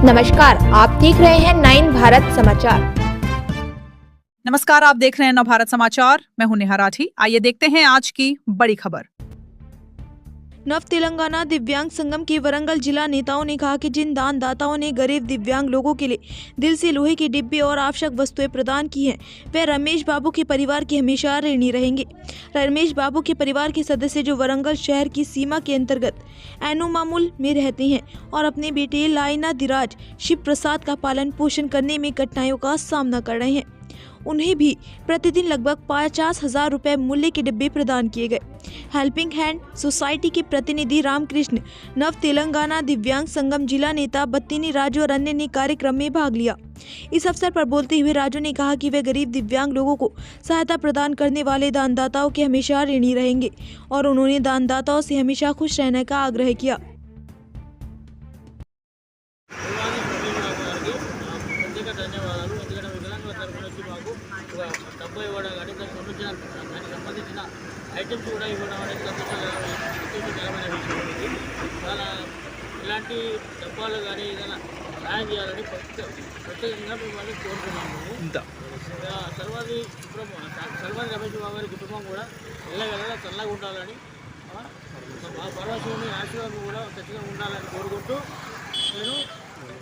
नमस्कार, आप देख रहे हैं 9 भारत समाचार। नमस्कार, आप देख रहे हैं नव भारत समाचार। मैं हूं नेहा राठी। आइए देखते हैं आज की बड़ी खबर। नव तेलंगाना दिव्यांग संगम के वरंगल जिला नेताओं ने कहा कि जिन दानदाताओं ने गरीब दिव्यांग लोगों के लिए दिल से लोहे के डिब्बे और आवश्यक वस्तुएं प्रदान की हैं, वे रमेश बाबू के परिवार के हमेशा ऋणी रहेंगे। रमेश बाबू के परिवार के सदस्य जो वरंगल शहर की सीमा के अंतर्गत एनुमामुल में रहते हैं और अपने बेटे लाइना दिराज शिव प्रसाद का पालन पोषण करने में कठिनाइयों का सामना कर रहे हैं, उन्हें भी प्रतिदिन लगभग 50,000 रुपए मूल्य के डिब्बे प्रदान किए गए। हेल्पिंग हैंड सोसाइटी के प्रतिनिधि रामकृष्ण, नव तेलंगाना दिव्यांग संगम जिला नेता बत्तीनी राजू और अन्य ने कार्यक्रम में भाग लिया। इस अवसर पर बोलते हुए राजू ने कहा कि वे गरीब दिव्यांग लोगों को सहायता प्रदान करने वाले दानदाताओं के हमेशा ऋणी रहेंगे और उन्होंने दानदाताओं से हमेशा खुश रहने का आग्रह किया। డబ్బు ఇవ్వడం కానీ దానికి సంబంధించిన ఐటమ్స్ కూడా ఇవ్వడం అనేది సంతోషకరమైన విషయం ఇది. చాలా ఇలాంటి డబ్బాలు కానీ ఏదైనా సహాయం చేయాలని ప్రత్యేకంగా మిమ్మల్ని కోరుతున్నాము. సర్వాది రమేష్ బాబు గారి కుటుంబం కూడా వెళ్ళగల చల్లగా ఉండాలని, పరమశివుని ఆశీర్వాదం కూడా ఖచ్చితంగా ఉండాలని కోరుకుంటూ నేను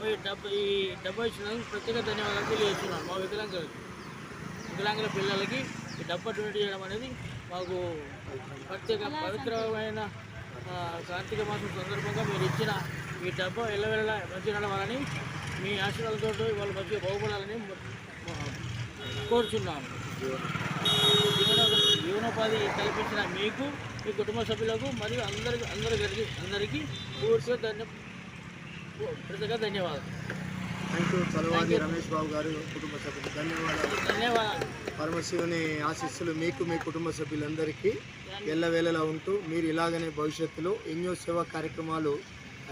ఈ డబ్బా ఇచ్చినందుకు ప్రత్యేక ధన్యవాదాలు తెలియజేస్తున్నాను. మా వికలాంగుల పిల్లలకి ఈ డబ్బా డొనేట్ చేయడం అనేది మాకు ప్రత్యేక పవిత్రమైన కార్తీక మాసం సందర్భంగా మీరు ఇచ్చిన ఈ డబ్బా ఎల్లవెల్ల మంచి నడవాలని, మీ ఆశీర్వాదాలతో వాళ్ళు మంచిగా బాగుపడాలని కోరుచున్నాము. జీవనోపాధి కల్పించిన మీకు, మీ కుటుంబ సభ్యులకు మరియు అందరికీ పూర్తిగా ప్రత్యేక ధన్యవాదాలు. Thank you. చలవాది రమేష్ బాబు గారు కుటుంబ సభ్యులు ధన్యవాదాలు. పరమశివుని ఆశీస్సులు మీకు, మీ కుటుంబ సభ్యులందరికీ ఎల్లవేళలా ఉంటూ మీరు ఇలాగనే భవిష్యత్తులో ఎన్నో సేవా కార్యక్రమాలు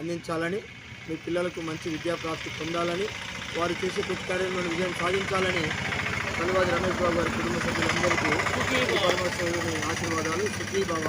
అందించాలని, మీ పిల్లలకు మంచి విద్యాప్రాప్తి పొందాలని, వారు చేసే ప్రతి కార్యంలో విజయం సాధించాలని చలవాది రమేష్ బాబు గారి కుటుంబ సభ్యులందరికీ పరమశివుని ఆశీర్వాదాలు. సుఖీ భవ.